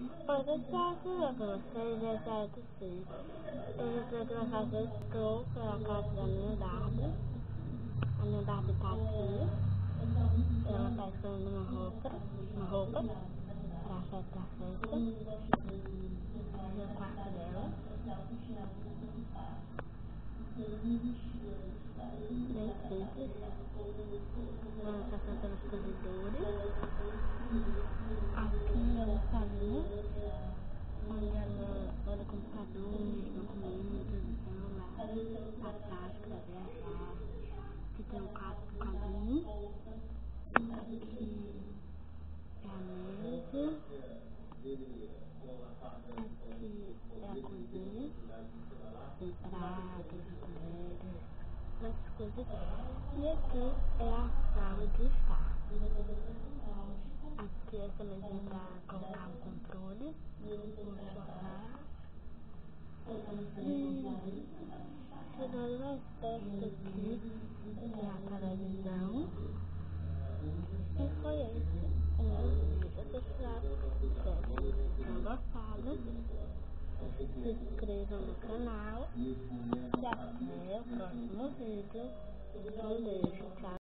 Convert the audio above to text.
Oi, pessoal, tudo bem com vocês? Esse é o Tussi. Hoje eu tô aqui fazer esse troco pela casa da minha Darby. A minha Darby tá aqui. Ela tá escolhendo uma roupa pra festa. Esse é o quarto dela. Bem simples. Ela tá passando os corredores. Aqui é o salão, onde ela olha o computador, mexe no comida, no celular, a tática, viajar. Aqui tem um quadrinho. Aqui é a mesa. Aqui é a cozinha. Tem pratos, colheres, essas coisas. E aqui é a sala de estar. Aqui essa mesinha pra colocar o controle, o sofá. Chegando mais perto aqui é a televisão. E foi esse o meu vídeo. Eu espero que vocês tenham gostado. Se inscrevam no canal. E até o próximo vídeo. Um beijo, tchau.